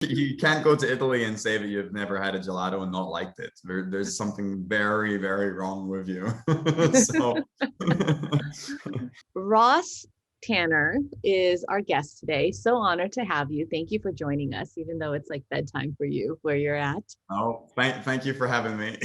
You can't go to Italy and say that you've never had a gelato and not liked it. There's something very, very wrong with you. So Ross Tanner is our guest today. So honored to have you. Thank you for joining us, even though it's like bedtime for you where you're at. oh, thank you for having me.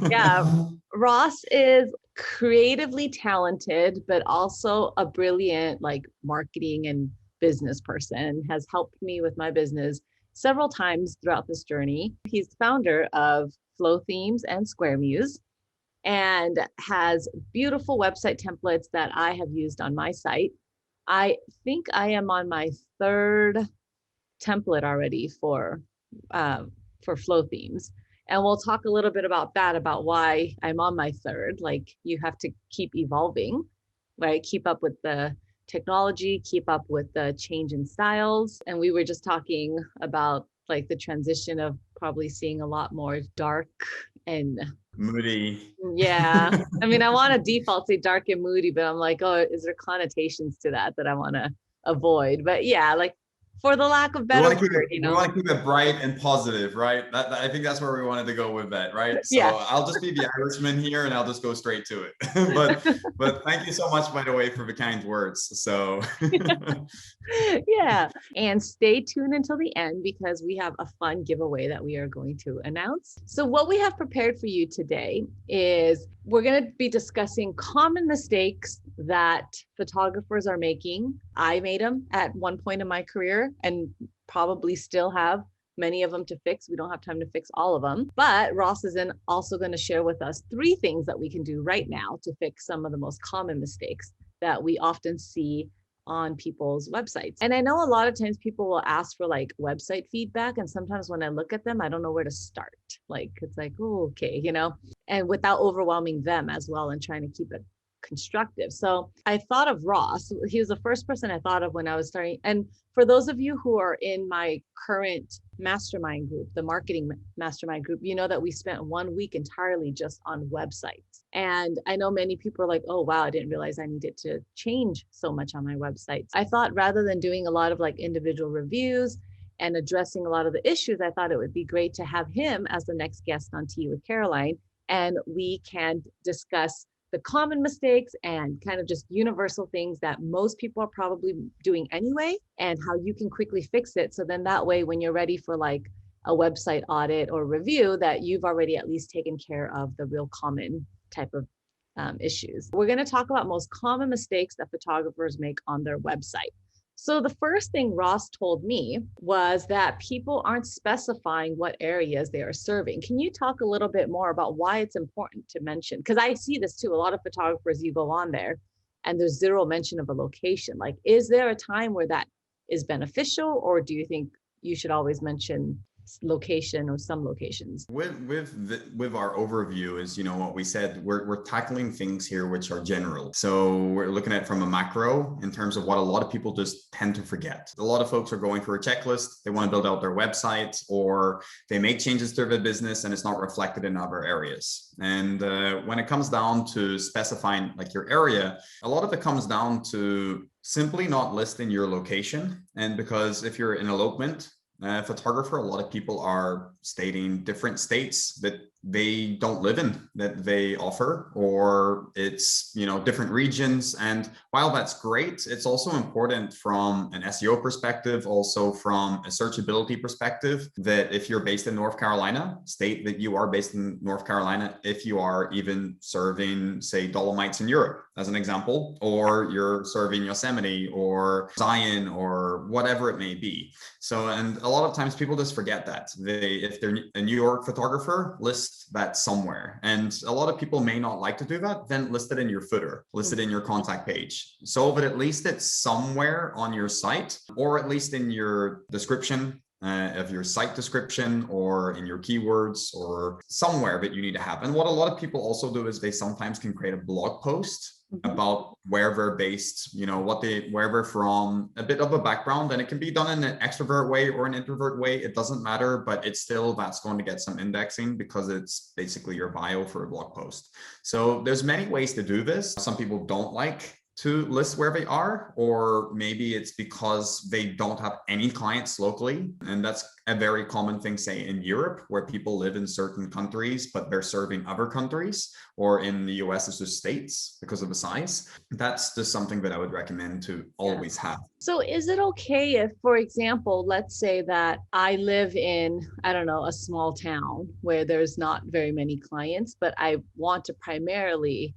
Yeah, Ross is creatively talented, but also a brilliant like marketing and business person, has helped me with my business several times throughout this journey. He's the founder of Flow Themes and Square Muse, and has beautiful website templates that I have used on my site. I think I am on my third template already for Flow Themes. And we'll talk a little bit about that, about why I'm on my third. Like, you have to keep evolving, right? Keep up with the technology, keep up with the change in styles. And we were just talking about like the transition of probably seeing a lot more dark and Moody. yeah. I mean, I want to default say dark and moody, but I'm like, oh, is there connotations to that I want to avoid? But yeah, like for the lack of better word, We want to keep it bright and positive, right? I think that's where we wanted to go with that, right? So Yeah. I'll just be the Irishman here, and I'll just go straight to it. but thank you so much, by the way, for the kind words. So Yeah. And stay tuned until the end because we have a fun giveaway that we are going to announce. So what we have prepared for you today is we're going to be discussing common mistakes that photographers are making. I made them at one point in my career and probably still have many of them to fix. We don't have time to fix all of them, but Ross is also going to share with us 3 things that we can do right now to fix some of the most common mistakes that we often see on people's websites. And I know a lot of times people will ask for like website feedback. And sometimes when I look at them, I don't know where to start. Like, it's like, oh, okay, and without overwhelming them as well and trying to keep it constructive. So I thought of Ross. He was the first person I thought of when I was starting. And for those of you who are in my current mastermind group, the marketing mastermind group, you know that we spent 1 week entirely just on websites. And I know many people are like, oh, wow, I didn't realize I needed to change so much on my websites. I thought rather than doing a lot of like individual reviews and addressing a lot of the issues, I thought it would be great to have him as the next guest on Tea with Caroline. And we can discuss the common mistakes and kind of just universal things that most people are probably doing anyway, and how you can quickly fix it. So then that way, when you're ready for like a website audit or review, that you've already at least taken care of the real common type of issues. We're going to talk about most common mistakes that photographers make on their website. So the first thing Ross told me was that people aren't specifying what areas they are serving. Can you talk a little bit more about why it's important to mention? Because I see this too. A lot of photographers, you go on there and there's zero mention of a location. Like, is there a time where that is beneficial, or do you think you should always mention location or some locations? With our overview is, what we said, we're tackling things here which are general. So we're looking at from a macro in terms of what a lot of people just tend to forget. A lot of folks are going through a checklist. They want to build out their website, or they make changes to their business and it's not reflected in other areas. And when it comes down to specifying like your area, a lot of it comes down to simply not listing your location. And because if you're in elopement, photographer, a lot of people are stating different states that they don't live in, that they offer, or it's, different regions. And while that's great, it's also important from an SEO perspective, also from a searchability perspective, that if you're based in North Carolina, state that you are based in North Carolina. If you are even serving, say, Dolomites in Europe, as an example, or you're serving Yosemite or Zion or whatever it may be. So, and a lot of times people just forget that. If they're a New York photographer, list that somewhere. And a lot of people may not like to do that. Then list it in your footer, list it in your contact page, so that at least it's somewhere on your site, or at least in your description of your site description, or in your keywords, or somewhere that you need to have. And what a lot of people also do is they sometimes can create a blog post about where they're based, where they're from, a bit of a background, and it can be done in an extrovert way or an introvert way. It doesn't matter, but it's still, that's going to get some indexing because it's basically your bio for a blog post. So there's many ways to do this. Some people don't like to list where they are, or maybe it's because they don't have any clients locally. And that's a very common thing, say in Europe, where people live in certain countries, but they're serving other countries, or in the US, it's just states because of the size. That's just something that I would recommend to always have. So is it okay if, for example, let's say that I live in, I don't know, a small town where there's not very many clients, but I want to primarily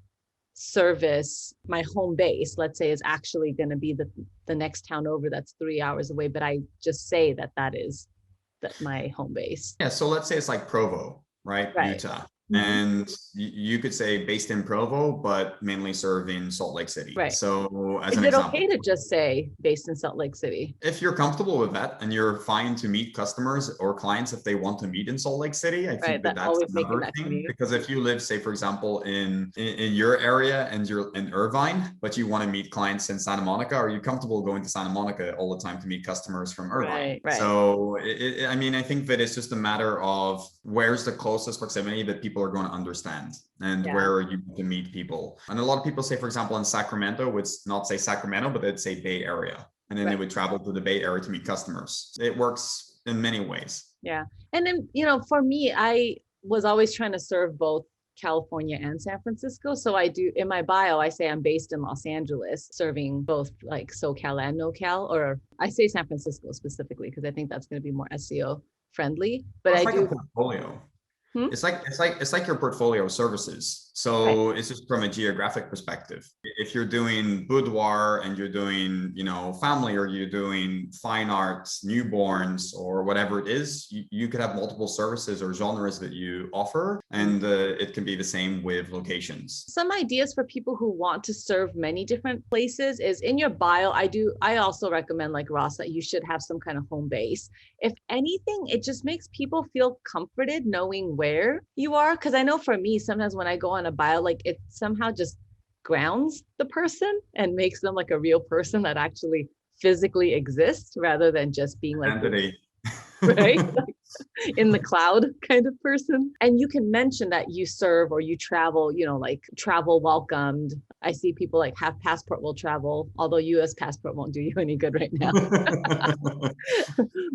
service my home base, let's say, is actually going to be the next town over that's 3 hours away, but I just say that is my home base. Yeah, so let's say it's like Provo, right? Utah. And you could say based in Provo, but mainly serving Salt Lake City. Right. So as is an it example, okay to just say based in Salt Lake City? If you're comfortable with that and you're fine to meet customers or clients if they want to meet in Salt Lake City, I think that's another thing. Because if you live, say, for example, in your area and you're in Irvine, but you want to meet clients in Santa Monica, are you comfortable going to Santa Monica all the time to meet customers from Irvine? Right. So, I mean, I think that it's just a matter of where's the closest proximity that people are going to understand and where you can meet people. And a lot of people say, for example, in Sacramento, would not say Sacramento, but they'd say Bay Area. And then they would travel to the Bay Area to meet customers. It works in many ways. Yeah. And then, for me, I was always trying to serve both California and San Francisco. So I do, in my bio, I say I'm based in Los Angeles, serving both like SoCal and NoCal, or I say San Francisco specifically, because I think that's going to be more SEO friendly. But it's like a portfolio. It's like your portfolio of services. So it's just from a geographic perspective. If you're doing boudoir and you're doing, family, or you're doing fine arts, newborns, or whatever it is, you could have multiple services or genres that you offer. And it can be the same with locations. Some ideas for people who want to serve many different places is in your bio. I also recommend, like Ross, that you should have some kind of home base. If anything, it just makes people feel comforted knowing where you are. Because I know for me, sometimes when I go on a bio, like it somehow just grounds the person and makes them like a real person that actually physically exists, rather than just being like right, like in the cloud kind of person. And you can mention that you serve or you travel, like travel welcomed. I see people like have passport will travel, although US passport won't do you any good right now.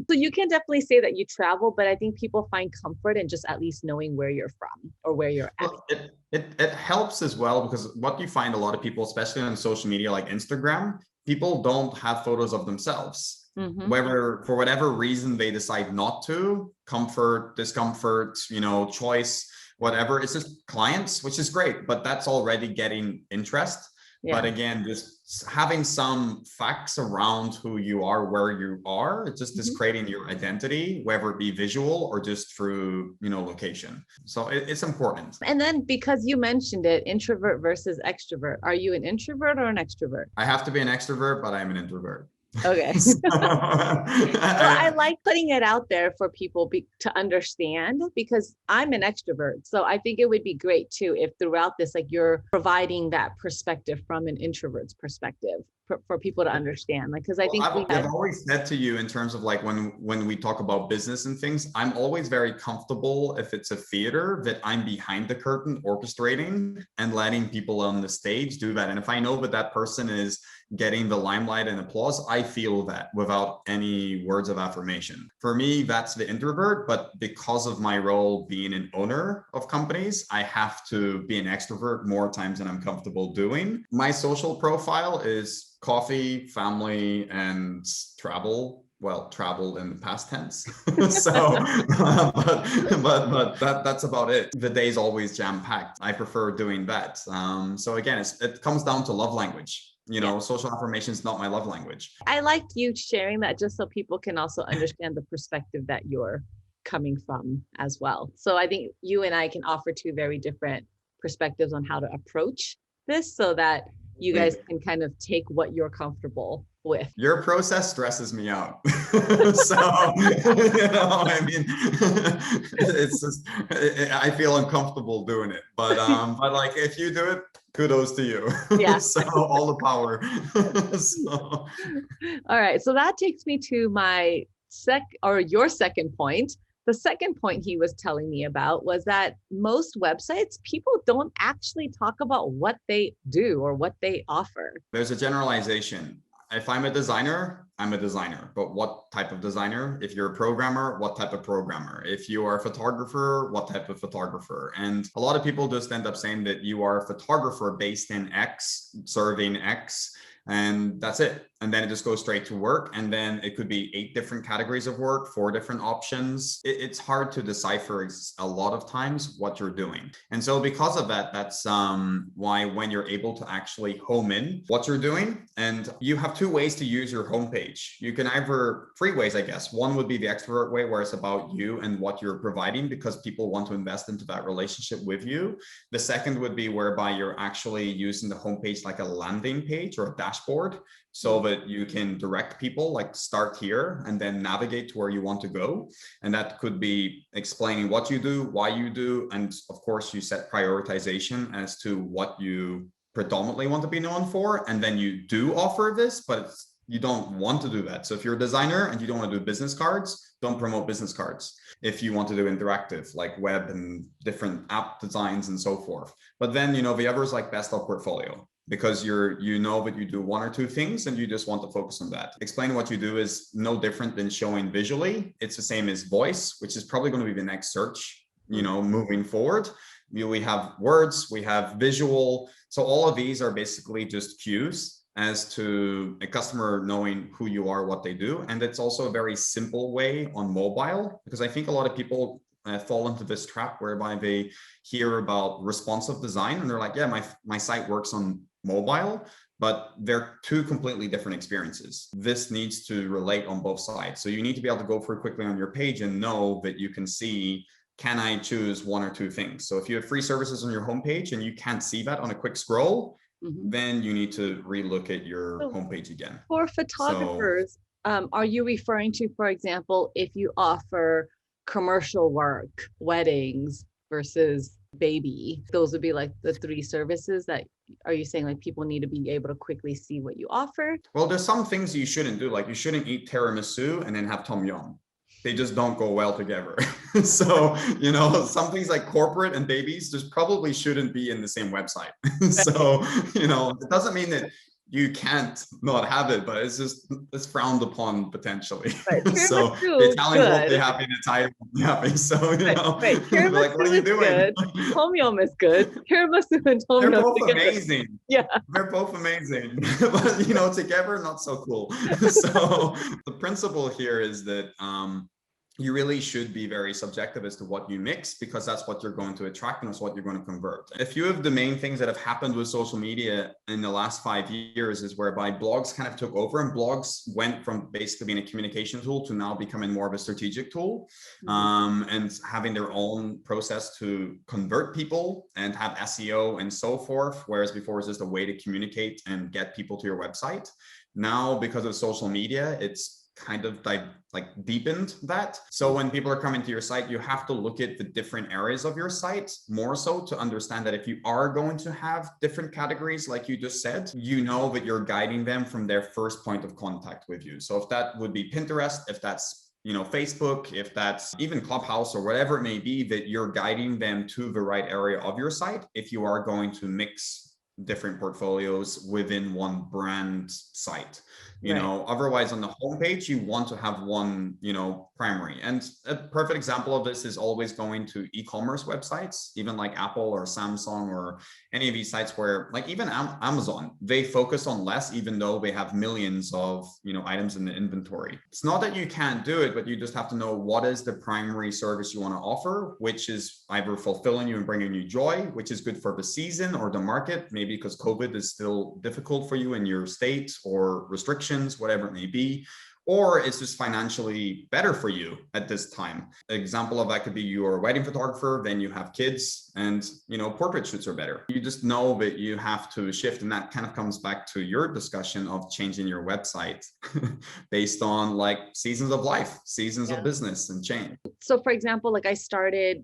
So you can definitely say that you travel, but I think people find comfort in just at least knowing where you're from or where you're at. Well, it helps as well, because what you find a lot of people, especially on social media like Instagram, people don't have photos of themselves. Whether for whatever reason they decide not to, comfort, discomfort, choice, whatever, it's just clients, which is great, but that's already getting interest. But again, just having some facts around who you are, where you are, it just is creating your identity, whether it be visual or just through, location. So it's important. And then, because you mentioned it, introvert versus extrovert, are you an introvert or an extrovert? I have to be an extrovert, but I'm an introvert. Okay. Well, I like putting it out there for people to understand, because I'm an extrovert. So I think it would be great too if throughout this, like, you're providing that perspective from an introvert's perspective for people to understand. Like, because I think I've always said to you, in terms of like when we talk about business and things, I'm always very comfortable if it's a theater that I'm behind the curtain orchestrating and letting people on the stage do that. And if I know that person is getting the limelight and applause, I feel that without any words of affirmation. For me, that's the introvert, but because of my role being an owner of companies, I have to be an extrovert more times than I'm comfortable doing. My social profile is coffee, family, and travel. Well, travel in the past tense. So, but that's about it. The day's always jam-packed. I prefer doing that. So again, it comes down to love language. Social affirmation is not my love language. I liked you sharing that, just so people can also understand the perspective that you're coming from as well. So I think you and I can offer two very different perspectives on how to approach this, so that you guys can kind of take what you're comfortable with. Your process stresses me out. So, I mean, it's just, I feel uncomfortable doing it, but like, if you do it, kudos to you. Yeah. So all the power. So. All right. So that takes me to my your second point, The second point he was telling me about was that most websites, people don't actually talk about what they do or what they offer. There's a generalization. If I'm a designer, I'm a designer. But what type of designer? If you're a programmer, what type of programmer? If you are a photographer, what type of photographer? And a lot of people just end up saying that you are a photographer based in X, serving X, and that's it. And then it just goes straight to work. And then it could be 8 different categories of work, 4 different options. It's hard to decipher a lot of times what you're doing. And so because of that, that's why when you're able to actually home in what you're doing, and you have 2 ways to use your homepage. You can either 3 ways, I guess. One would be the extrovert way, where it's about you and what you're providing because people want to invest into that relationship with you. The second would be whereby you're actually using the homepage like a landing page or a dashboard, so that you can direct people, like start here and then navigate to where you want to go. And that could be explaining what you do, why you do, and of course you set prioritization as to what you predominantly want to be known for. And then you do offer this, but you don't want to do that. So if you're a designer and you don't want to do business cards, don't promote business cards. If you want to do interactive, like web and different app designs and so forth. But then, the other is like best of portfolio, because you know that you do 1 or 2 things and you just want to focus on that. Explain what you do is no different than showing visually. It's the same as voice, which is probably going to be the next search, moving forward. We have words, we have visual. So all of these are basically just cues as to a customer knowing who you are, what they do. And it's also a very simple way on mobile, because I think a lot of people fall into this trap whereby they hear about responsive design and they're like, yeah, my site works on mobile, but they're 2 completely different experiences. This needs to relate on both sides. So you need to be able to go through quickly on your page and know that you can see, can I choose 1 or 2 things? So if you have free services on your homepage and you can't see that on a quick scroll, then you need to relook at your homepage again. For photographers, are you referring to, for example, if you offer commercial work, weddings versus baby, those would be like the 3 services that, are you saying like people need to be able to quickly see what you offer? Well, there's some things you shouldn't do. Like you shouldn't eat tiramisu and then have tom yum. They just don't go well together. So, some things like corporate and babies just probably shouldn't be in the same website. So, it doesn't mean that you can't not have it, but it's frowned upon potentially. So the Italians won't be happy, the Italians won't be happy. So, tiramisu like, what are you doing? Good. Tom yum is good. Tiramisu and tom yum. They're both amazing. Yeah. They're both amazing. But, together, not so cool. So the principle here is that, you really should be very subjective as to what you mix, because that's what you're going to attract and that's what you're going to convert. A few of the main things that have happened with social media in the last 5 years is whereby blogs kind of took over, and blogs went from basically being a communication tool to now becoming more of a strategic tool, and having their own process to convert people and have SEO and so forth. Whereas before it was just a way to communicate and get people to your website. Now, because of social media, it's kind of like deepened that. So when people are coming to your site, you have to look at the different areas of your site more so to understand that if you are going to have different categories, like you just said, that you're guiding them from their first point of contact with you. So if that would be Pinterest, if that's Facebook, if that's even Clubhouse or whatever it may be, that you're guiding them to the right area of your site if you are going to mix different portfolios within one brand site. Otherwise on the homepage, you want to have one, primary. And a perfect example of this is always going to e-commerce websites, even like Apple or Samsung or any of these sites where, like even Amazon, they focus on less, even though they have millions of, items in the inventory. It's not that you can't do it, but you just have to know what is the primary service you want to offer, which is either fulfilling you and bringing you joy, which is good for the season or the market, maybe because COVID is still difficult for you in your state or restrictions, whatever it may be, or it's just financially better for you at this time. An example of that could be you're a wedding photographer, then you have kids, and portrait shoots are better. You just know that you have to shift, and that kind of comes back to your discussion of changing your website based on like seasons of life, seasons of business and change. So for example, like I started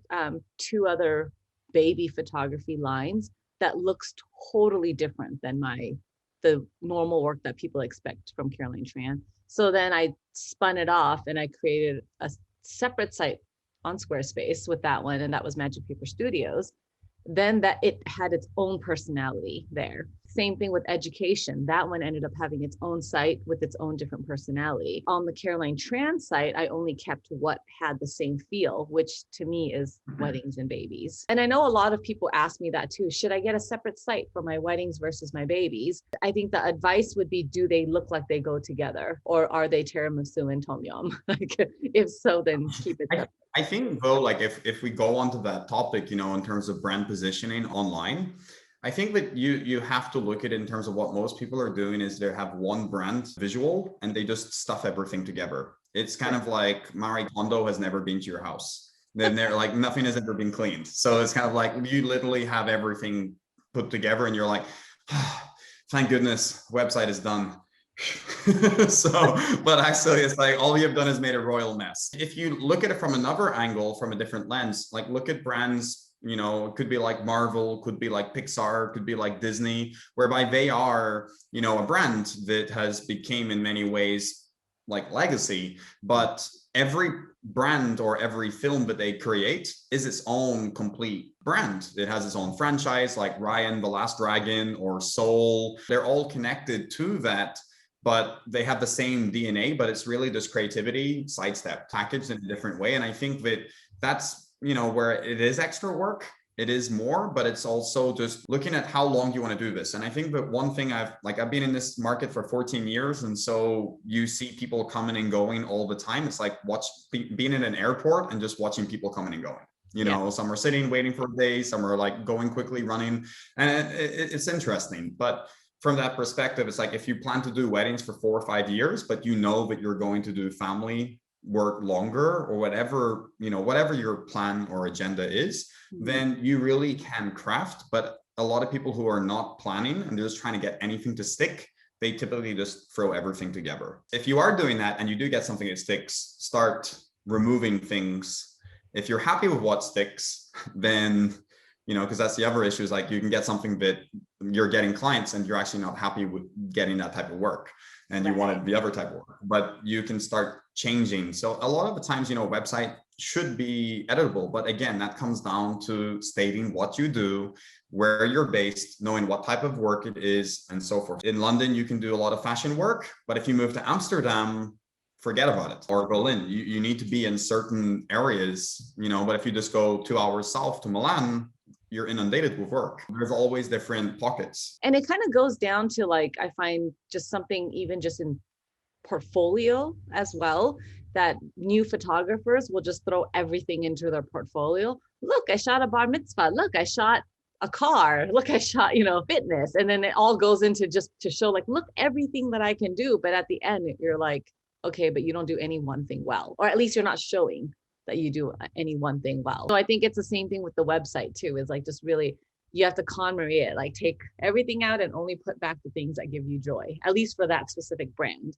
2 other baby photography lines that looks totally different than the normal work that people expect from Caroline Tran. So then I spun it off and I created a separate site on Squarespace with that one, and that was Magic Paper Studios, then that it had its own personality there. Same thing with education. That one ended up having its own site with its own different personality. On the Caroline Tran site, I only kept what had the same feel, which to me is weddings and babies. And I know a lot of people ask me that too. Should I get a separate site for my weddings versus my babies? I think the advice would be, do they look like they go together, or are they tiramisu and tom yum? Like, if so, then keep it separate. I think though, like if we go onto that topic, you know, in terms of brand positioning online, I think that you have to look at it in terms of what most people are doing is they have one brand visual and they just stuff everything together. It's kind of like Marie Kondo has never been to your house. Then they're like, nothing has ever been cleaned. So it's kind of like you literally have everything put together and you're like, oh, thank goodness, website is done. So, but actually it's like all you've done is made a royal mess. If you look at it from another angle, from a different lens, like look at brands, you know, it could be like Marvel, could be like Pixar, could be like Disney, whereby they are, you know, a brand that has became in many ways like legacy, but every brand or every film that they create is its own complete brand. It has its own franchise, like Ryan, The Last Dragon, or Soul. They're all connected to that, but they have the same DNA, but it's really just creativity, sidestep, packaged in a different way. And I think that that's, you know, where it is extra work, it is more, but it's also just looking at how long you want to do this. And I think that one thing I've been in this market for 14 years. And so you see people coming and going all the time. It's like being in an airport and just watching people coming and going. You know, some are sitting, waiting for a day, some are like going quickly, running. And it's interesting. But from that perspective, it's like if you plan to do weddings for 4 or 5 years, but you know that you're going to do family work longer or whatever, you know, whatever your plan or agenda is, then you really can craft. But a lot of people who are not planning and they're just trying to get anything to stick, they typically just throw everything together. If you are doing that and you do get something that sticks, start removing things. If you're happy with what sticks, then, you know, because that's the other issue is like you can get something that you're getting clients and you're actually not happy with getting that type of work and you wanted the other type of work, but you can start changing. So a lot of the times, you know, website should be editable, but again, that comes down to stating what you do, where you're based, knowing what type of work it is, and so forth. In London, you can do a lot of fashion work, but if you move to Amsterdam, forget about it. Or Berlin, you need to be in certain areas, you know, but if you just go 2 hours south to Milan, you're inundated with work. There's always different pockets. And it kind of goes down to, like, I find just something even just in portfolio as well, that new photographers will just throw everything into their portfolio. Look, I shot a bar mitzvah. Look, I shot a car. Look, I shot, you know, fitness. And then it all goes into just to show like, look, everything that I can do. But at the end, you're like, okay, but you don't do any one thing well, or at least you're not showing that you do any one thing well. So I think it's the same thing with the website too, is like just really, you have to KonMari it, like take everything out and only put back the things that give you joy, at least for that specific brand.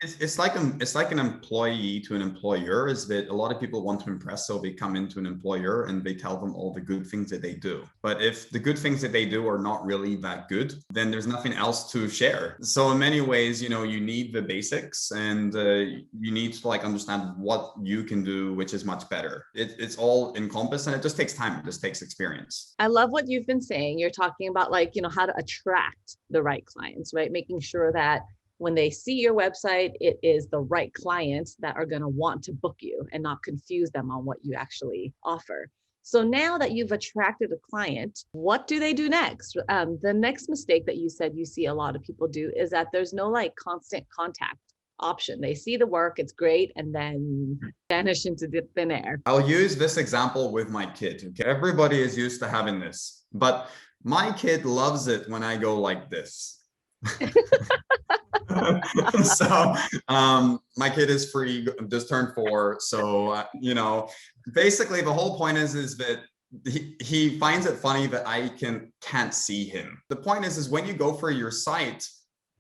It's like an employee to an employer, is that a lot of people want to impress, so they come into an employer and they tell them all the good things that they do. But if the good things that they do are not really that good, then there's nothing else to share. So in many ways, you know, you need the basics and you need to like understand what you can do, which is much better. It's all encompassed and it just takes time. It just takes experience. I love what you've been saying. You're talking about like, you know, how to attract the right clients, right? Making sure that when they see your website, it is the right clients that are going to want to book you and not confuse them on what you actually offer. So now that you've attracted a client, what do they do next? The next mistake that you said you see a lot of people do is that there's no like constant contact option. They see the work, it's great, and then vanish into the thin air. I'll use this example with my kid. Okay, everybody is used to having this, but my kid loves it when I go like this. So my kid is free, just turned 4. So you know, basically the whole point is that he finds it funny that I can't see him. The point is when you go for your site,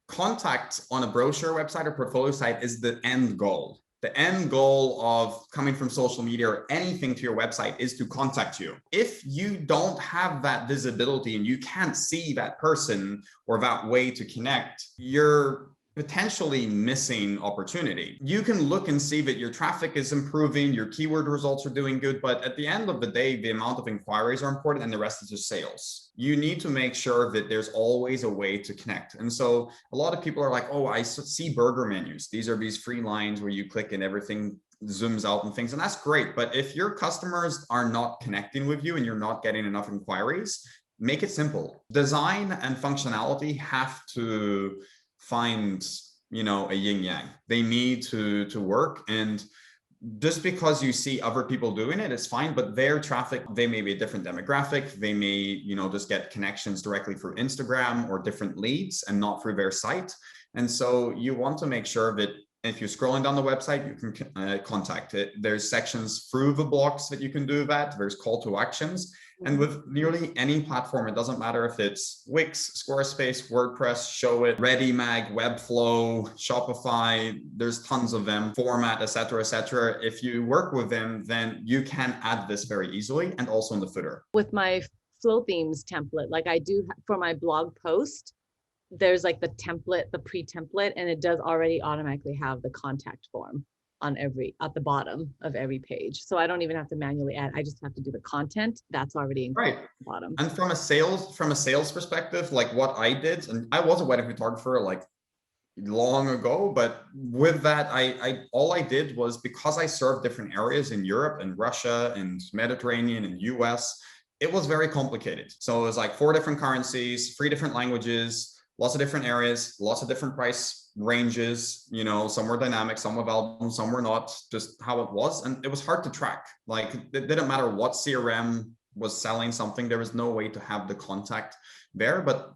contact on a brochure website or portfolio site is the end goal. The end goal of coming from social media or anything to your website is to contact you. If you don't have that visibility and you can't see that person or that way to connect, you're potentially missing opportunity. You can look and see that your traffic is improving, your keyword results are doing good, but at the end of the day, the amount of inquiries are important and the rest is just sales. You need to make sure that there's always a way to connect. And so a lot of people are like, oh, I see burger menus. These are these free lines where you click and everything zooms out and things, and that's great. But if your customers are not connecting with you and you're not getting enough inquiries, make it simple. Design and functionality have to find, a yin yang. They need to work. And just because you see other people doing it, it's fine, but their traffic, they may be a different demographic. They may, just get connections directly through Instagram or different leads and not through their site. And so you want to make sure that if you're scrolling down the website, you can contact it. There's sections through the blocks that you can do that. There's call to actions. And with nearly any platform, it doesn't matter if it's Wix, Squarespace, WordPress, Show It, ReadyMag, Webflow, Shopify, there's tons of them, Format, etc., etc. If you work with them, then you can add this very easily and also in the footer. With my flow themes template, like I do for my blog post, there's like the template, the pre-template, and it does already automatically have the contact form on at the bottom of every page. So I don't even have to manually add. I just have to do the content that's already in right at the bottom. And from a sales perspective, like what I did, and I was a wedding photographer like long ago, but with that, all I did was, because I served different areas in Europe and Russia and Mediterranean and US, it was very complicated. So it was like 4 different currencies, 3 different languages, lots of different areas, lots of different price ranges, some were dynamic, some were valuable, some were not, just how it was. And it was hard to track. Like it didn't matter what CRM was selling something, there was no way to have the contact there. But,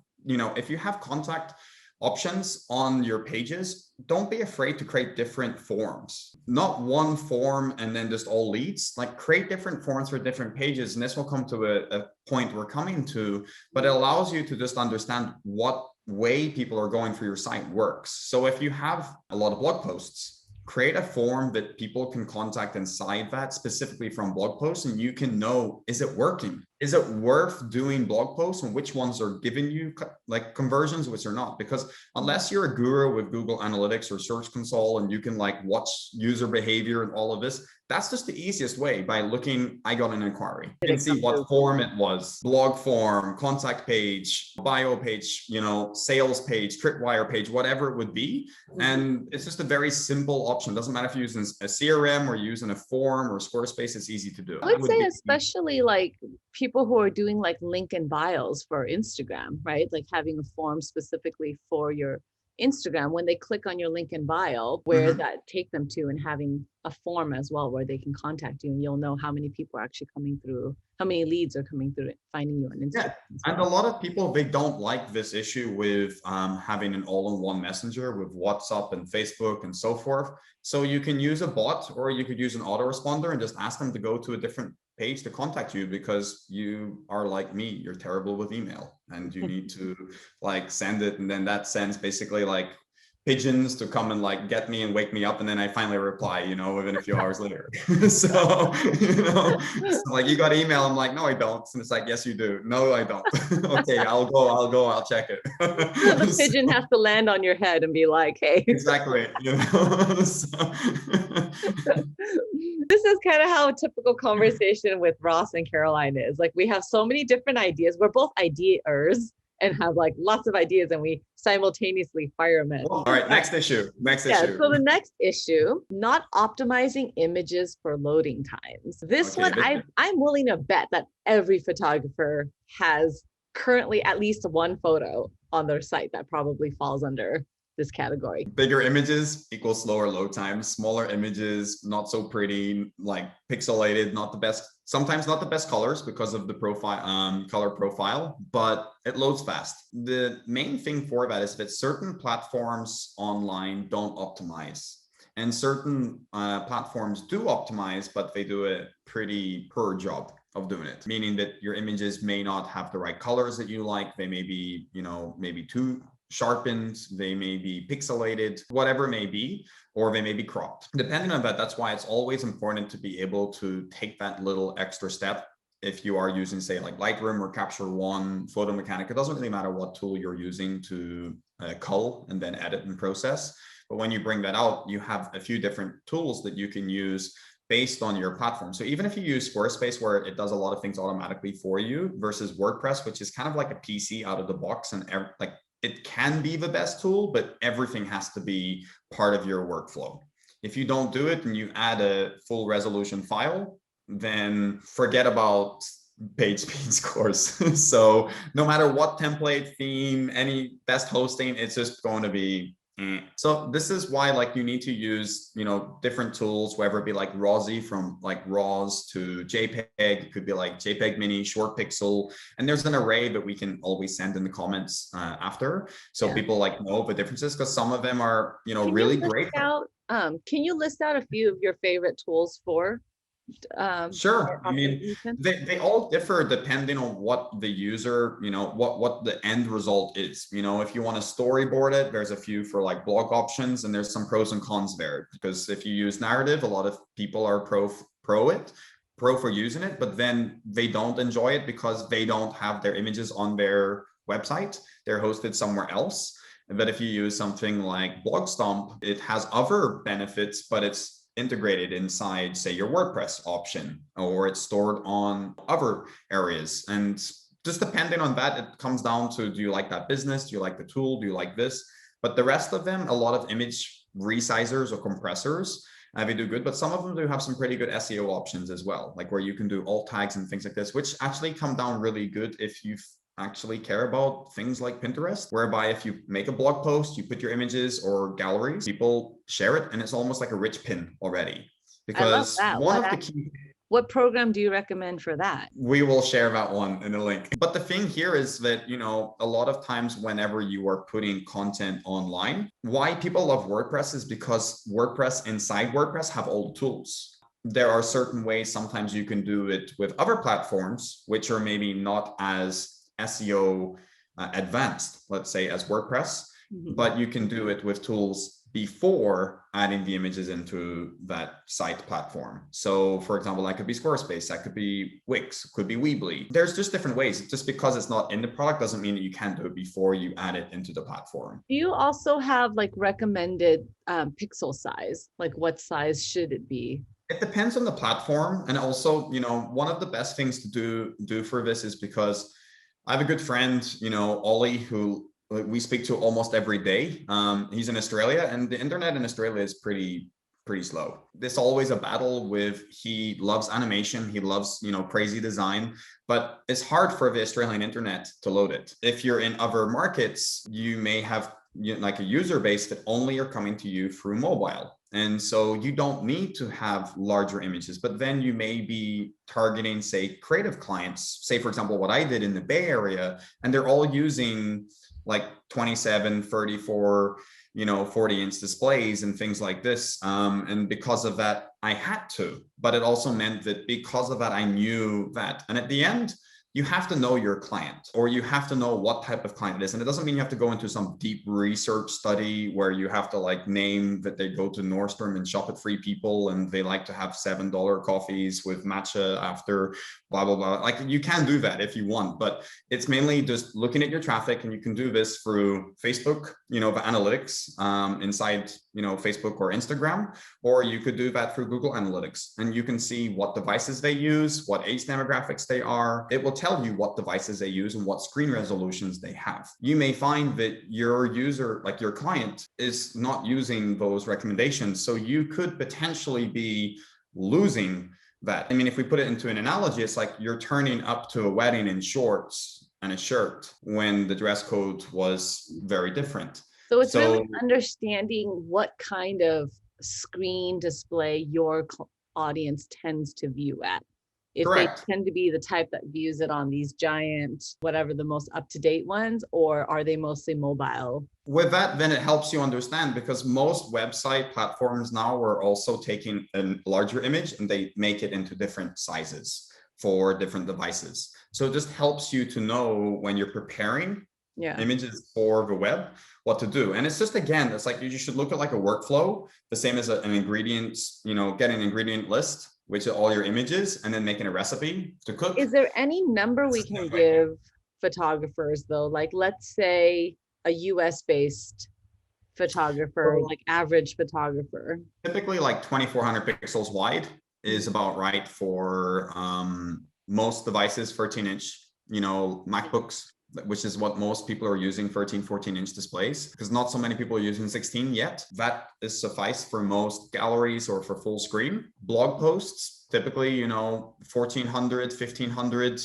if you have contact options on your pages, don't be afraid to create different forms, not one form and then just all leads. Like create different forms for different pages. And this will come to a point we're coming to, but it allows you to just understand what way people are going through your site works. So if you have a lot of blog posts, create a form that people can contact inside that specifically from blog posts, and you can know, is it working? Is it worth doing blog posts, and which ones are giving you like conversions, which are not? Because unless you're a guru with Google Analytics or Search Console and you can like watch user behavior and all of this, that's just the easiest way, by looking, I got an inquiry. You can see what form it was: blog form, contact page, bio page, sales page, tripwire page, whatever it would be. And it's just a very simple option. It doesn't matter if you're using a CRM or using a form or Squarespace, it's easy to do. I would say especially like people who are doing like link in bios for Instagram, right? Like having a form specifically for your Instagram, when they click on your link in bio, where that take them to, and having a form as well where they can contact you, and you'll know how many people are actually coming through, how many leads are coming through finding you on Instagram. Yeah. And a lot of people, they don't like this issue with having an all-in-one messenger with WhatsApp and Facebook and so forth. So you can use a bot, or you could use an autoresponder and just ask them to go to a different page to contact you, because you are like me, you're terrible with email, and you need to like send it, and then that sends basically like pigeons to come and like get me and wake me up, and then I finally reply, within a few hours later. So, like, you got email? I'm like, no, I don't. And it's like, yes, you do. No, I don't. Okay, I'll go, I'll check it. So the pigeon has to land on your head and be like, hey. Exactly. This is kind of how a typical conversation with Ross and Caroline is. Like, we have so many different ideas. We're both ideators and have like lots of ideas, and we simultaneously fire them in. All right, next issue. So the next issue, not optimizing images for loading times. This one, I'm willing to bet that every photographer has currently at least one photo on their site that probably falls under this category. Bigger images equals slower load times. Smaller images, not so pretty, like pixelated, not the best, sometimes not the best colors because of the profile, color profile, but it loads fast. The main thing for that is that certain platforms online don't optimize, and certain platforms do optimize, but they do a pretty poor job of doing it, meaning that your images may not have the right colors that you like. They may be, maybe too sharpened, they may be pixelated, whatever it may be, or they may be cropped. Depending on that, that's why it's always important to be able to take that little extra step. if you are using, say, like Lightroom or Capture One, Photo Mechanic, it doesn't really matter what tool you're using to cull and then edit and process. But when you bring that out, you have a few different tools that you can use based on your platform. So even if you use Squarespace, where it does a lot of things automatically for you, versus WordPress, which is kind of like a PC out of the box, and like it can be the best tool, but everything has to be part of your workflow. If you don't do it and you add a full resolution file, then forget about page speed scores. So no matter what template, theme, any best hosting, it's just going to be so this is why, like, you need to use, different tools, whether it be like RAWsy, from like RAWs to JPEG. It could be like JPEG Mini, Short Pixel, and there's an array that we can always send in the comments after, so people like know the differences, because some of them are really great. Can you list out a few of your favorite tools for Sure. I mean, they all differ depending on what the user, what the end result is. If you want to storyboard it, there's a few for like blog options, and there's some pros and cons there, because if you use narrative, a lot of people are pro for using it, but then they don't enjoy it because they don't have their images on their website. They're hosted somewhere else. But if you use something like Blogstomp, it has other benefits, but it's integrated inside, say, your WordPress option, or it's stored on other areas. And just depending on that, it comes down to, do you like that business? Do you like the tool? Do you like this? But the rest of them, a lot of image resizers or compressors, they do good, but some of them do have some pretty good SEO options as well, like where you can do alt tags and things like this, which actually come down really good if you actually care about things like Pinterest, whereby if you make a blog post, you put your images or galleries, people share it, and it's almost like a rich pin already. Because one of the key... What program do you recommend for that? We will share that one in the link. But the thing here is that, a lot of times whenever you are putting content online, why people love WordPress is because WordPress inside WordPress have all the tools. There are certain ways sometimes you can do it with other platforms, which are maybe not as SEO advanced, let's say, as WordPress, but you can do it with tools before adding the images into that site platform. So for example, that could be Squarespace, that could be Wix, could be Weebly. There's just different ways. Just because it's not in the product doesn't mean that you can't do it before you add it into the platform. Do you also have like recommended pixel size? Like what size should it be? It depends on the platform. And also, one of the best things to do for this is, because I have a good friend, Ollie, who we speak to almost every day. He's in Australia, and the internet in Australia is pretty slow. There's always a battle with, he loves animation, he loves, crazy design, but it's hard for the Australian internet to load it. If you're in other markets, you may have like a user base that only are coming to you through mobile. And so you don't need to have larger images, but then you may be targeting, say, creative clients, say, for example, what I did in the Bay Area, and they're all using like 27, 34, 40-inch displays and things like this. And because of that, I had to, but it also meant that because of that, I knew that. And at the end, you have to know your client, or you have to know what type of client it is. And it doesn't mean you have to go into some deep research study where you have to like name that they go to Nordstrom and shop at Free People and they like to have $7 coffees with matcha after blah, blah, blah. Like, you can do that if you want, but it's mainly just looking at your traffic, and you can do this through Facebook, the analytics inside, Facebook or Instagram, or you could do that through Google Analytics, and you can see what devices they use, what age demographics they are. It will tell you what devices they use and what screen resolutions they have. You may find that your user, like your client, is not using those recommendations, so you could potentially be losing that. I mean, if we put it into an analogy, it's like you're turning up to a wedding in shorts and a shirt when the dress code was very different. So it's really understanding what kind of screen display your audience tends to view at. If Correct. They tend to be the type that views it on these giant, whatever the most up-to-date ones, or are they mostly mobile? With that, then it helps you understand, because most website platforms now are also taking a larger image and they make it into different sizes for different devices. So it just helps you to know when you're preparing images for the web, what to do. And it's just, again, it's like you should look at like a workflow, the same as an ingredients, get an ingredient list. which are all your images, and then making a recipe to cook. Is there any number we can give photographers though? Like, let's say a US based photographer, like average photographer. Typically like 2400 pixels wide is about right for most devices, 13-inch, MacBooks, which is what most people are using, 14-inch displays, because not so many people are using 16 yet. That is suffice for most galleries or for full screen. Blog posts, typically, 1400, 1500,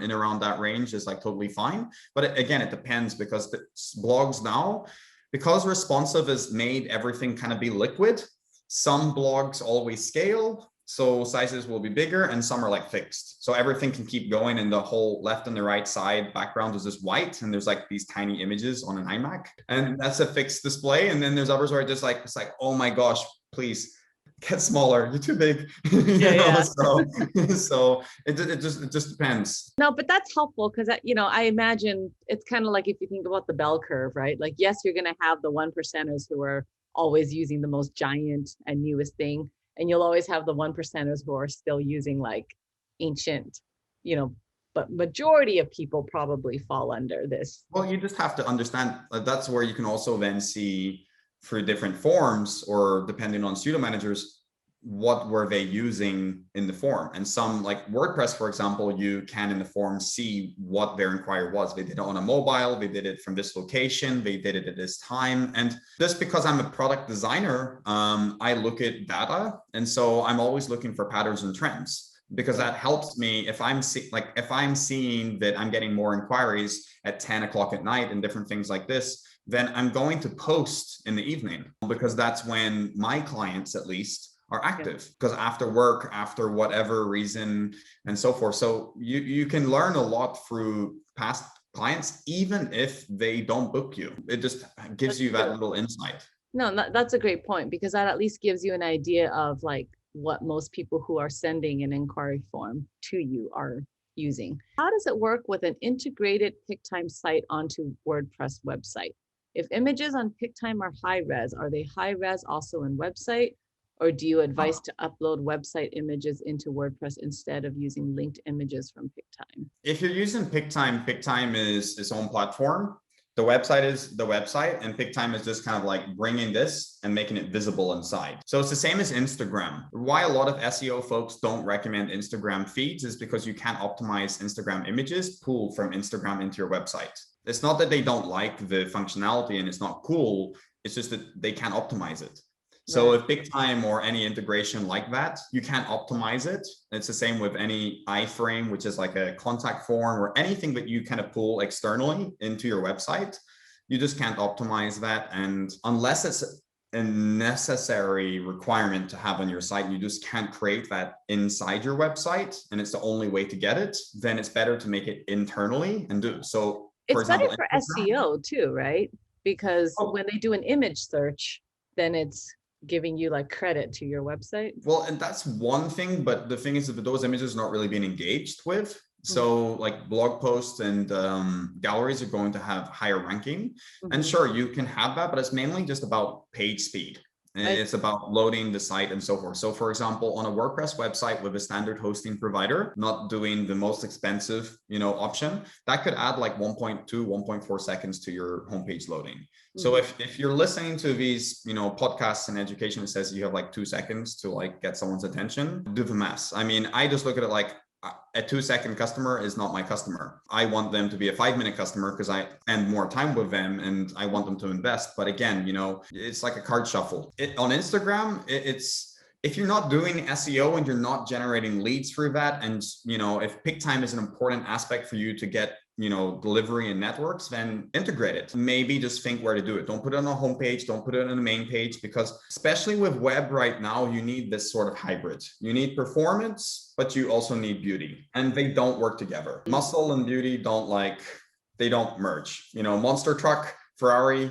in around that range is like totally fine. But again, it depends, because the blogs now, because responsive has made everything kind of be liquid, some blogs always scale, so sizes will be bigger, and some are like fixed. So everything can keep going, and the whole left and the right side background is just white, and there's like these tiny images on an iMac, and that's a fixed display. And then there's others where it's like, oh my gosh, please get smaller, you're too big. So it just depends. No, but that's helpful, because I imagine it's kind of like, if you think about the bell curve, right? Like, yes, you're going to have the 1%ers who are always using the most giant and newest thing, and you'll always have the 1%ers who are still using like ancient, but majority of people probably fall under this. Well, you just have to understand that's where you can also then see for different forms, or depending on studio managers, what were they using in the form. And some, like WordPress, for example, you can in the form see what their inquiry was. They did it on a mobile, they did it from this location, they did it at this time. And just because I'm a product designer, I look at data. And so I'm always looking for patterns and trends, because that helps me. If I'm seeing that I'm getting more inquiries at 10 o'clock at night and different things like this, then I'm going to post in the evening, because that's when my clients, at least, are active, because after work, after whatever reason, and so forth. So you can learn a lot through past clients, even if they don't book you. It just gives you that little insight. No, that's a great point, because that at least gives you an idea of like what most people who are sending an inquiry form to you are using. How does it work with an integrated PicTime site onto WordPress website? If images on PicTime are high res, are they high res also in website? Or do you advise to upload website images into WordPress instead of using linked images from PicTime? If you're using PicTime, PicTime is its own platform. The website is the website, and PicTime is just kind of like bringing this and making it visible inside. So it's the same as Instagram. Why a lot of SEO folks don't recommend Instagram feeds is because you can't optimize Instagram images pulled from Instagram into your website. It's not that they don't like the functionality and it's not cool. It's just that they can't optimize it. So if PicTime or any integration like that, you can't optimize it. It's the same with any iframe, which is like a contact form, or anything that you kind of pull externally into your website. You just can't optimize that. And unless it's a necessary requirement to have on your site, you just can't create that inside your website, and it's the only way to get it, then it's better to make it internally and do. So for example, better for SEO too, right? Because when they do an image search, then it's giving you like credit to your website. Well, and that's one thing, but the thing is that those images are not really being engaged with. So like blog posts and galleries are going to have higher ranking. And sure, you can have that, but it's mainly just about page speed. And it's about loading the site and so forth. So for example, on a WordPress website with a standard hosting provider, not doing the most expensive, option, that could add like 1.2, 1.4 seconds to your homepage loading. So if you're listening to these, podcasts and education, it says you have like 2 seconds to like get someone's attention, do the math. I mean, I just look at it like a 2-second customer is not my customer. I want them to be a 5-minute customer because I spend more time with them and I want them to invest. But again, it's like a card shuffle. On Instagram, it's if you're not doing SEO and you're not generating leads through that, and if PicTime is an important aspect for you to get delivery and networks, then integrate it. Maybe just think where to do it. Don't put it on a homepage. Don't put it on the main page, because especially with web right now, you need this sort of hybrid. You need performance, but you also need beauty, and they don't work together. Muscle and beauty they don't merge. Monster truck, Ferrari,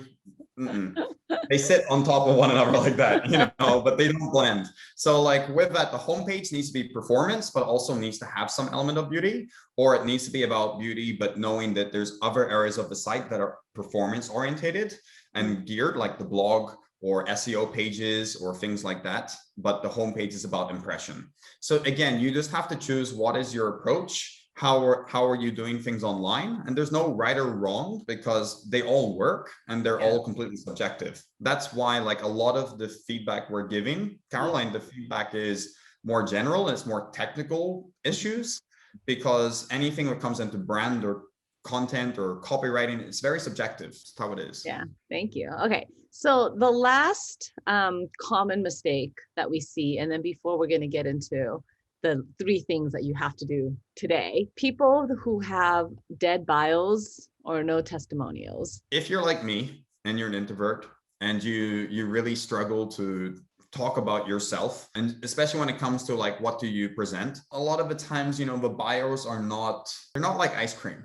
they sit on top of one another like that, but they don't blend. So like with that, the homepage needs to be performance, but also needs to have some element of beauty, or it needs to be about beauty, but knowing that there's other areas of the site that are performance orientated and geared, like the blog or SEO pages or things like that, but the homepage is about impression. So again, you just have to choose what is your approach. How are you doing things online? And there's no right or wrong because they all work and they're all completely subjective. That's why like a lot of the feedback we're giving, Caroline, the feedback is more general, it's more technical issues, because anything that comes into brand or content or copywriting, it's very subjective. That's how it is. Yeah, thank you. Okay, so the last common mistake that we see, and then before we're going to get into the 3 things that you have to do today, people who have dead bios or no testimonials. If you're like me and you're an introvert and you really struggle to talk about yourself, and especially when it comes to like what do you present, a lot of the times, you know, the bios are not, they're not like ice cream.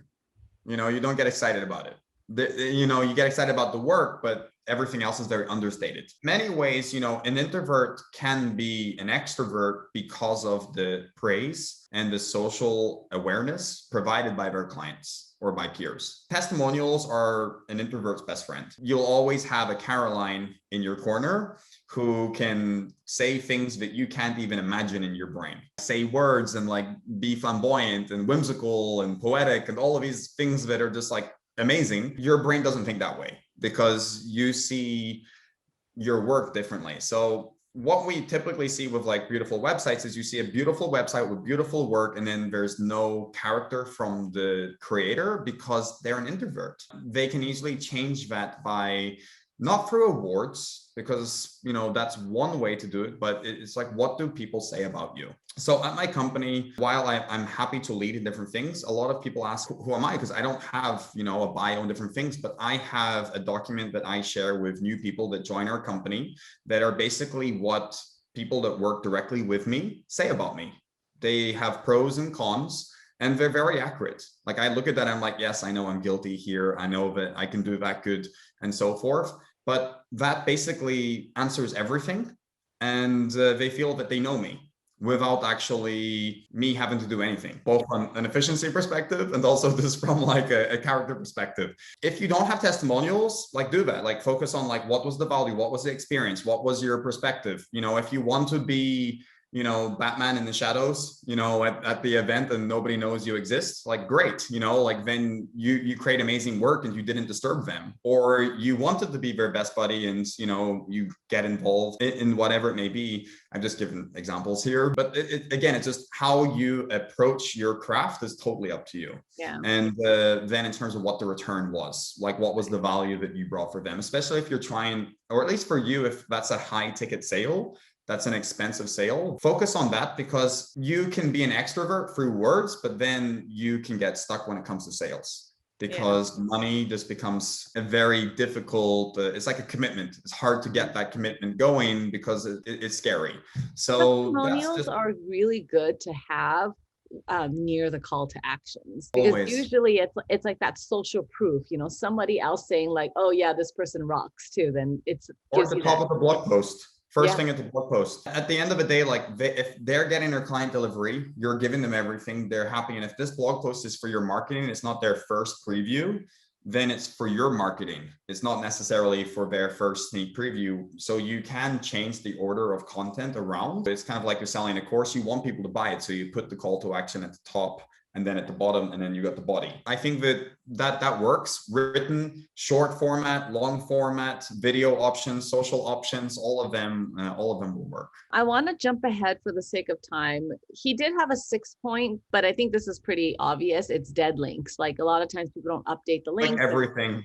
You know, you don't get excited about it. You know, you get excited about the work, but everything else is very understated. Many ways, you know, an introvert can be an extrovert because of the praise and the social awareness provided by their clients or by peers. Testimonials are an introvert's best friend. You'll always have a Caroline in your corner who can say things that you can't even imagine in your brain. Say words and like be flamboyant and whimsical and poetic and all of these things that are just like amazing. Your brain doesn't think that way because you see your work differently. So what we typically see with like beautiful websites is you see a beautiful website with beautiful work, and then there's no character from the creator because they're an introvert. They can easily change that by not through awards, because, you know, that's one way to do it, but it's like, what do people say about you? So at my company, while I'm happy to lead in different things, a lot of people ask, who am I? Because I don't have, you know, a bio and different things, but I have a document that I share with new people that join our company that are basically what people that work directly with me say about me. They have pros and cons, and they're very accurate. Like I look at that, I'm like, yes, I know I'm guilty here. I know that I can do that good and so forth. But that basically answers everything. And they feel that they know me without actually me having to do anything, both from an efficiency perspective and also just from like a character perspective. If you don't have testimonials, like do that, like focus on like, what was the value? What was the experience? What was your perspective? You know, if you want to be, you know, Batman in the shadows, you know, at the event and nobody knows you exist, like great, you know, like then you create amazing work and you didn't disturb them. Or you wanted to be their best buddy and, you know, you get involved in whatever it may be. I'm just giving examples here, but again, it's just how you approach your craft is totally up to you. Yeah. And then in terms of what the return was, like what was the value that you brought for them, especially if you're trying, or at least for you, if that's a high ticket sale, that's an expensive sale. Focus on that, because you can be an extrovert through words, but then you can get stuck when it comes to sales, because money just becomes a very difficult, it's like a commitment. It's hard to get that commitment going because it's scary. So testimonials are really good to have near the call to actions, because always. Usually it's like that social proof, you know, somebody else saying like, oh yeah, this person rocks too, then it's or at the top of the blog post. First thing at the blog post. At the end of the day, like if they're getting their client delivery, you're giving them everything, they're happy. And if this blog post is for your marketing, it's not their first preview, then it's for your marketing. It's not necessarily for their first sneak preview. So you can change the order of content around. It's kind of like you're selling a course, you want people to buy it. So you put the call to action at the top, and then at the bottom, and then you got the body. I think that works. Written, short format, long format, video options, social options, all of them will work. I want to jump ahead for the sake of time. He did have a 6-point, but I think this is pretty obvious. It's dead links. Like a lot of times people don't update the links. Like everything.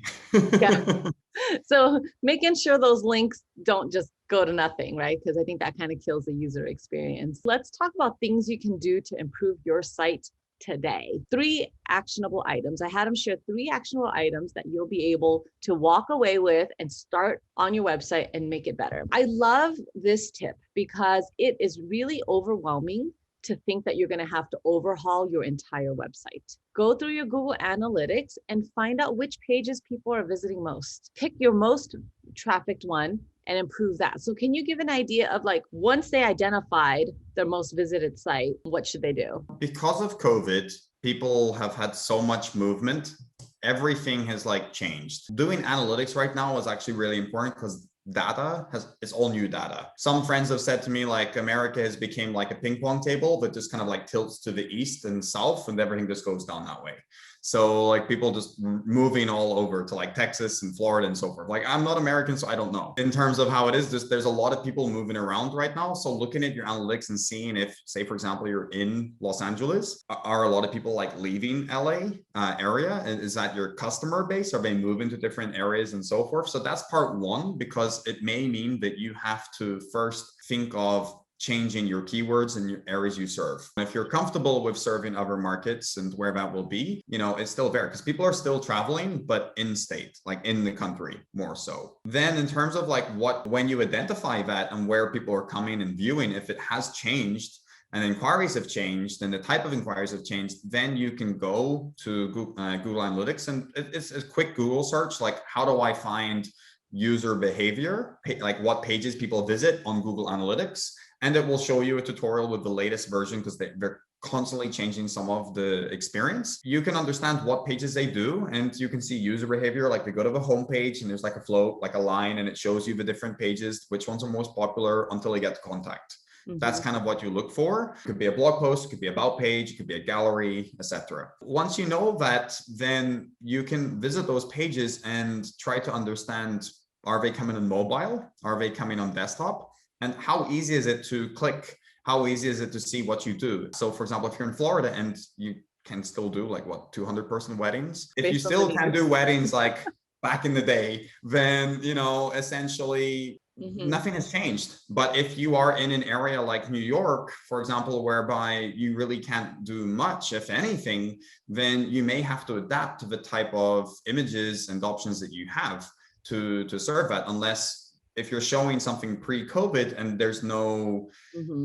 So making sure those links don't just go to nothing, right? Because I think that kind of kills the user experience. Let's talk about things you can do to improve your site today. 3 actionable items. I had him share 3 actionable items that you'll be able to walk away with and start on your website and make it better. I love this tip because it is really overwhelming to think that you're going to have to overhaul your entire website. Go through your Google Analytics and find out which pages people are visiting most. Pick your most trafficked one and improve that. So can you give an idea of like, once they identified their most visited site, what should they do? Because of COVID, people have had so much movement. Everything has like changed. Doing analytics right now is actually really important because data it's all new data. Some friends have said to me like America has become like a ping pong table that just kind of like tilts to the east and south and everything just goes down that way. So like people just moving all over to like Texas and Florida and so forth. Like I'm not American, so I don't know in terms of how it is. There's a lot of people moving around right now. So looking at your analytics and seeing if, say, for example, you're in Los Angeles, are a lot of people like leaving LA area? And is that your customer base? Are they moving to different areas and so forth? So that's part one, because it may mean that you have to first think of changing your keywords and your areas you serve. If you're comfortable with serving other markets and where that will be, it's still there because people are still traveling, but in state, like in the country more so. Then in terms of like when you identify that and where people are coming and viewing, if it has changed and inquiries have changed and the type of inquiries have changed, then you can go to Google Analytics and it's a quick Google search, like how do I find user behavior, like what pages people visit on Google Analytics. And it will show you a tutorial with the latest version because they're constantly changing some of the experience. You can understand what pages they do and you can see user behavior. Like they go to the home page and there's like a flow, like a line, and it shows you the different pages, which ones are most popular until they get to contact. Mm-hmm. That's kind of what you look for. It could be a blog post, it could be about page, it could be a gallery, etc. Once you know that, then you can visit those pages and try to understand, are they coming on mobile? Are they coming on desktop? And how easy is it to click? How easy is it to see what you do? So for example, if you're in Florida and you can still do like 200-person weddings, if you still can do weddings like back in the day, then, essentially nothing has changed. But if you are in an area like New York, for example, whereby you really can't do much, if anything, then you may have to adapt to the type of images and options that you have to serve that, unless if you're showing something pre-COVID and there's no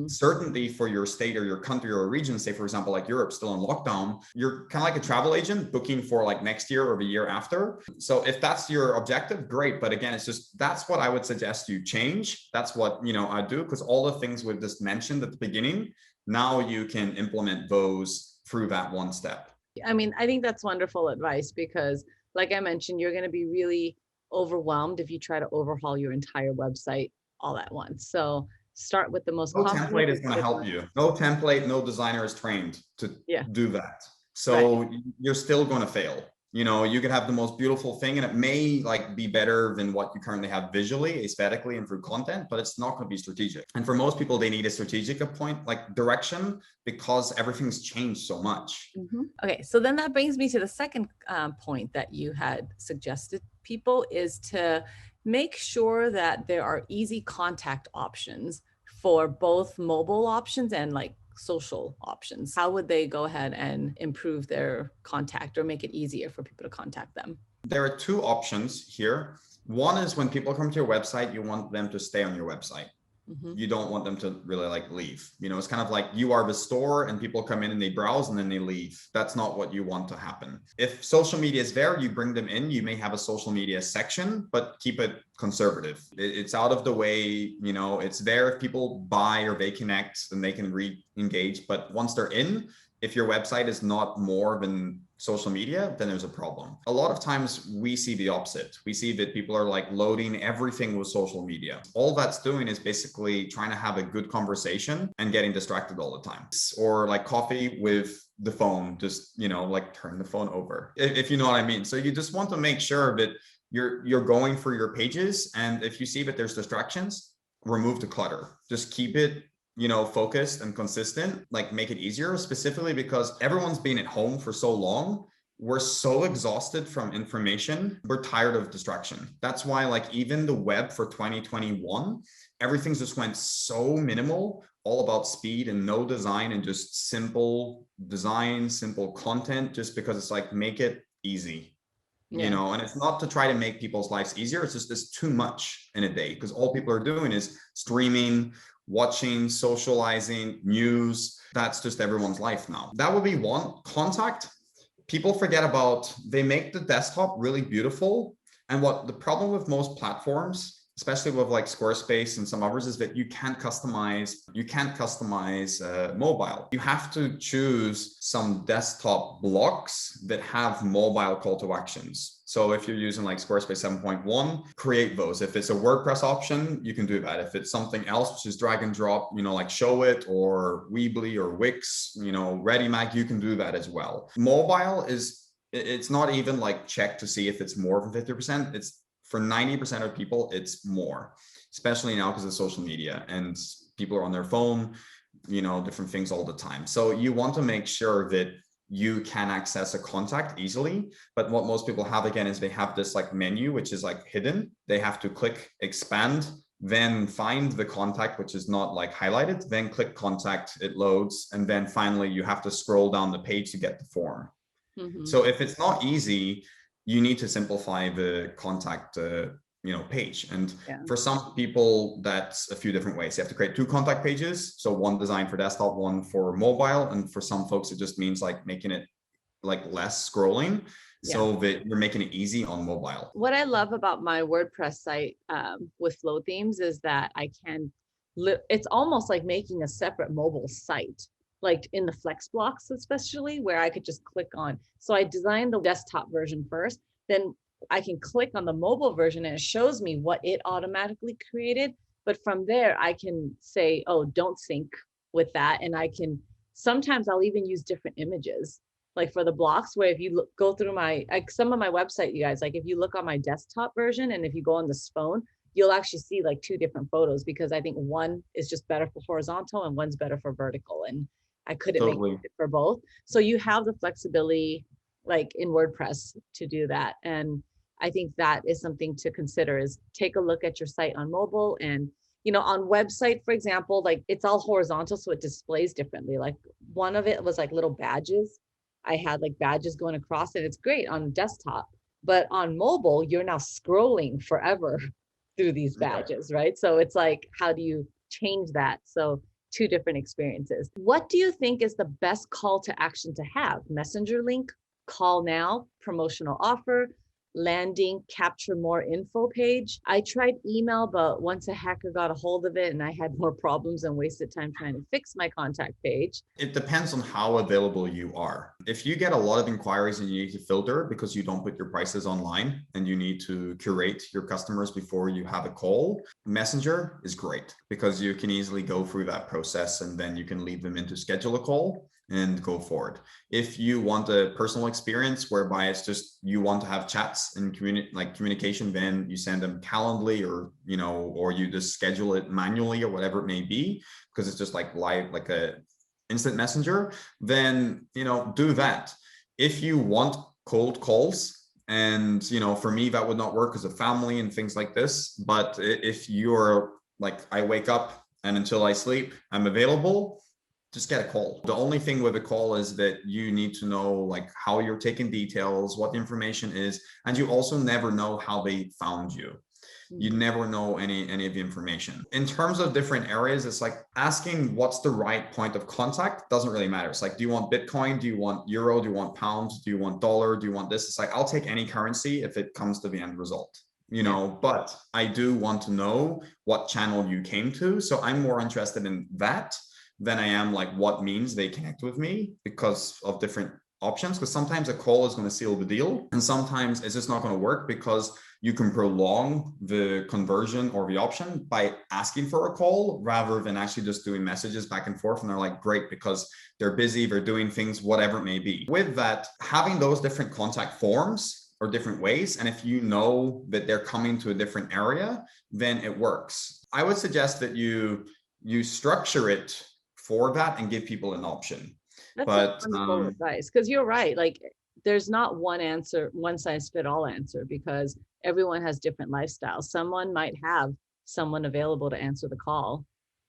certainty for your state or your country or region, say, for example, like Europe still in lockdown, you're kind of like a travel agent booking for like next year or the year after. So if that's your objective, great. But again, that's what I would suggest you change. That's what, I do, because all the things we've just mentioned at the beginning, now you can implement those through that one step. I mean, I think that's wonderful advice because like I mentioned, you're going to be really overwhelmed if you try to overhaul your entire website all at once. So start with the most no template is going to help you. No template, no designer is trained to do that. So you're still going to fail. You could have the most beautiful thing and it may like be better than what you currently have visually, aesthetically, and through content, but it's not going to be strategic. And for most people, they need a strategic point, like direction, because everything's changed so much. Okay, so then that brings me to the second point that you had suggested people is to make sure that there are easy contact options for both mobile options and like social options. How would they go ahead and improve their contact or make it easier for people to contact them? There are two options here. One is when people come to your website, you want them to stay on your website. You don't want them to really like leave. It's kind of like you are the store and people come in and they browse and then they leave. That's not what you want to happen. If social media is there, you bring them in. You may have a social media section, but keep it conservative. It's out of the way. It's there if people buy or they connect, then they can re-engage. But once they're in, if your website is not more than social media, then there's a problem. A lot of times we see the opposite. We see that people are like loading everything with social media. All that's doing is basically trying to have a good conversation and getting distracted all the time. Or like coffee with the phone, just, like turn the phone over, if you know what I mean. So you just want to make sure that you're going for your pages. And if you see that there's distractions, remove the clutter. Just keep it focused and consistent, like make it easier, specifically because everyone's been at home for so long. We're so exhausted from information. We're tired of distraction. That's why like even the web for 2021, everything's just went so minimal, all about speed and no design and just simple design, simple content, just because it's like, make it easy. And it's not to try to make people's lives easier. It's just there's too much in a day because all people are doing is streaming, watching, socializing, news. That's just everyone's life now. That would be one. Contact. People forget about, they make the desktop really beautiful. And what the problem with most platforms especially with like Squarespace and some others, is that you can't customize mobile. You have to choose some desktop blocks that have mobile call to actions. So if you're using like Squarespace 7.1, create those. If it's a WordPress option, you can do that. If it's something else, which is drag and drop, like Show It or Weebly or Wix, ReadyMac, you can do that as well. Mobile it's not even like check to see if it's more than 50%. It's for 90% of people, it's more, especially now because of social media and people are on their phone, different things all the time. So you want to make sure that you can access a contact easily. But what most people have, again, is they have this like menu, which is like hidden. They have to click expand, then find the contact, which is not like highlighted, then click contact, it loads. And then finally you have to scroll down the page to get the form. Mm-hmm. So if it's not easy, you need to simplify the contact page. And for some people, that's a few different ways. You have to create 2 contact pages. So one designed for desktop, one for mobile. And for some folks, it just means like making it like less scrolling so that you're making it easy on mobile. What I love about my WordPress site with flow themes is that I can, it's almost like making a separate mobile site, like in the flex blocks, especially where I could just click on. So I designed the desktop version first, then I can click on the mobile version and it shows me what it automatically created. But from there, I can say, oh, don't sync with that. And sometimes I'll even use different images, like for the blocks, where if you go through some of my website, you guys, like if you look on my desktop version and if you go on this phone, you'll actually see like 2 different photos, because I think one is just better for horizontal and one's better for vertical. And I couldn't make it for both. So you have the flexibility like in WordPress to do that. And I think that is something to consider, is take a look at your site on mobile. And, on website, for example, like it's all horizontal, so it displays differently. Like one of it was like little badges. I had like badges going across, and it's great on desktop, but on mobile, you're now scrolling forever through these badges, right? So it's like, how do you change that? So 2 different experiences. What do you think is the best call to action to have? Messenger link, call now, promotional offer, landing, capture more info page? I tried email, but once a hacker got a hold of it and I had more problems and wasted time trying to fix my contact page. It depends on how available you are. If you get a lot of inquiries and you need to filter because you don't put your prices online and you need to curate your customers before you have a call, Messenger is great because you can easily go through that process and then you can leave them in to schedule a call and go forward. If you want a personal experience whereby it's just you want to have chats and communication, then you send them Calendly or you just schedule it manually or whatever it may be, because it's just like live, like a instant messenger, then do that. If you want cold calls, and for me that would not work because of family and things like this, but if you're like, I wake up and until I sleep I'm available, just get a call. The only thing with a call is that you need to know like how you're taking details, what the information is, and you also never know how they found you. You never know any of the information. In terms of different areas, it's like asking what's the right point of contact doesn't really matter. It's like, do you want Bitcoin? Do you want euro? Do you want pounds? Do you want dollar? Do you want this? It's like, I'll take any currency if it comes to the end result. But I do want to know what channel you came to. So I'm more interested in that than I am like what means they connect with me, because of different options. Because sometimes a call is going to seal the deal and sometimes it's just not going to work, because you can prolong the conversion or the option by asking for a call rather than actually just doing messages back and forth. And they're like, great, because they're busy, they're doing things, whatever it may be. With that, having those different contact forms or different ways, and if you know that they're coming to a different area, then it works. I would suggest that you structure it for that and give people an option. That's wonderful advice, because you're right. Like there's not one answer, one size fit all answer, because everyone has different lifestyles. Someone might have someone available to answer the call,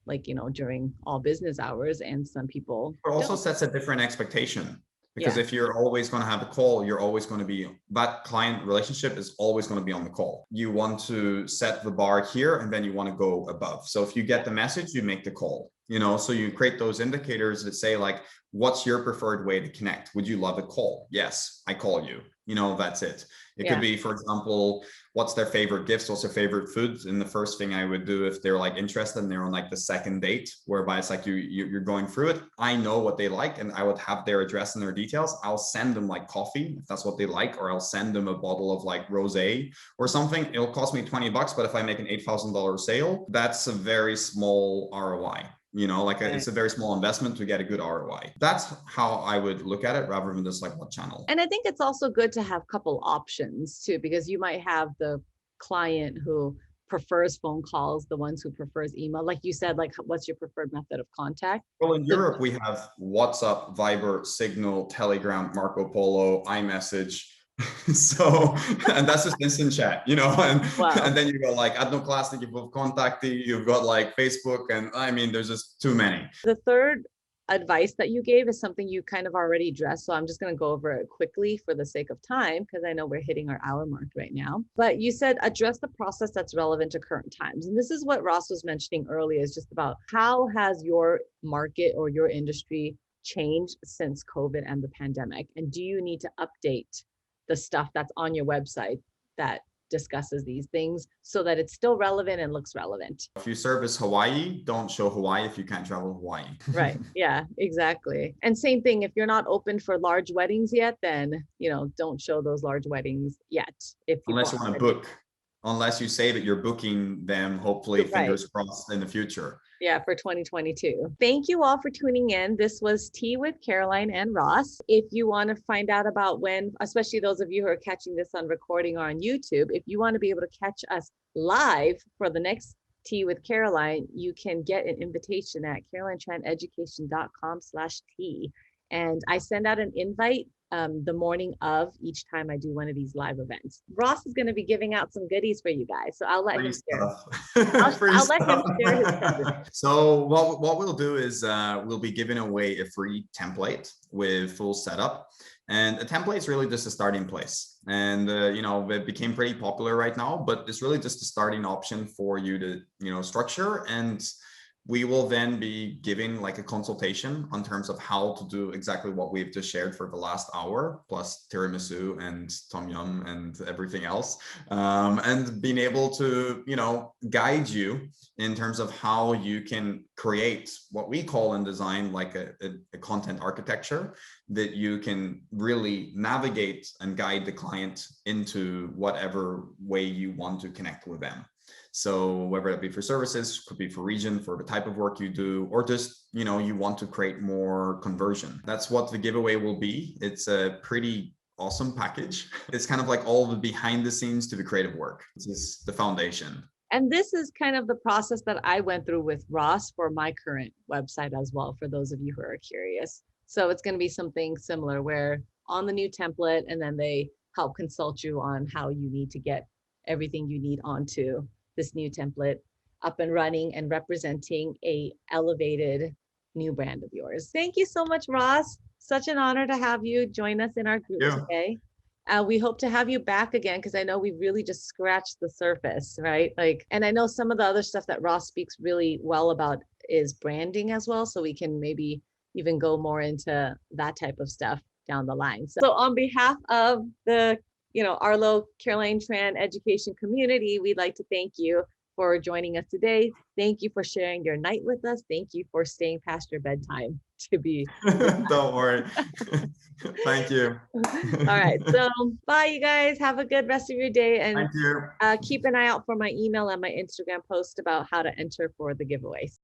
like, during all business hours, and some people it also sets a different expectation, because if you're always going to have a call, you're always going to be, that client relationship is always going to be on the call. You want to set the bar here and then you want to go above. So if you get the message, you make the call. So you create those indicators that say like, what's your preferred way to connect? Would you love a call? Yes, I call you. That's it. It could be, for example, what's their favorite gifts, what's their favorite foods. And the first thing I would do if they're like interested and they're on like the second date, whereby it's like you're going through it. I know what they like, and I would have their address and their details. I'll send them like coffee if that's what they like, or I'll send them a bottle of like rosé or something. It'll cost me $20, but if I make an $8,000 sale, that's a very small ROI. It's a very small investment to get a good ROI. That's how I would look at it, rather than just like what channel. And I think it's also good to have a couple options too, because you might have the client who prefers phone calls, the ones who prefers email. Like you said, like what's your preferred method of contact? Well, in Europe, we have WhatsApp, Viber, Signal, Telegram, Marco Polo, iMessage. And that's just instant chat, and then you got like Adno Classic, you've got Contacty, you've got like Facebook, and I mean, there's just too many. The third advice that you gave is something you kind of already addressed, so I'm just going to go over it quickly for the sake of time, because I know we're hitting our hour mark right now. But you said address the process that's relevant to current times, and this is what Ross was mentioning earlier, is just about how has your market or your industry changed since COVID and the pandemic, and do you need to update the stuff that's on your website that discusses these things so that it's still relevant and looks relevant. If you service Hawaii, don't show Hawaii if you can't travel to Hawaii. Right. Yeah, exactly. And same thing, if you're not open for large weddings yet, then, don't show those large weddings yet. Unless you want to book, unless you say that you're booking them, hopefully, fingers crossed, in the future. Yeah, for 2022. Thank you all for tuning in. This was Tea with Caroline and Ross. If you want to find out about when, especially those of you who are catching this on recording or on YouTube, if you want to be able to catch us live for the next Tea with Caroline, you can get an invitation at carolinetraneducation.com/tea. And I send out an invite the morning of each time I do one of these live events. Ross is going to be giving out some goodies for you guys, so I'll let him share. I'll let him share his stuff. So what we'll do is we'll be giving away a free template with full setup. And a template is really just a starting place. And, it became pretty popular right now, but it's really just a starting option for you to, structure. And we will then be giving like a consultation on terms of how to do exactly what we've just shared for the last hour, plus tiramisu and tom yum and everything else. And being able to, guide you in terms of how you can create what we call in design like a content architecture that you can really navigate and guide the client into whatever way you want to connect with them. So whether it be for services, could be for region, for the type of work you do, or just, you want to create more conversion. That's what the giveaway will be. It's a pretty awesome package. It's kind of like all the behind the scenes to the creative work. This is the foundation. And this is kind of the process that I went through with Ross for my current website as well, for those of you who are curious. So it's going to be something similar where on the new template, and then they help consult you on how you need to get everything you need onto this new template up and running and representing a elevated new brand of yours. Thank you so much, Ross. Such an honor to have you join us in our group today. We hope to have you back again, because I know we really just scratched the surface, right? And I know some of the other stuff that Ross speaks really well about is branding as well. So we can maybe even go more into that type of stuff down the line. So on behalf of the Arlo Caroline Tran education community, we'd like to thank you for joining us today. Thank you for sharing your night with us. Thank you for staying past your bedtime to be. Don't worry. Thank you. All right. So bye, you guys. Have a good rest of your day. And thank you. Keep an eye out for my email and my Instagram post about how to enter for the giveaways.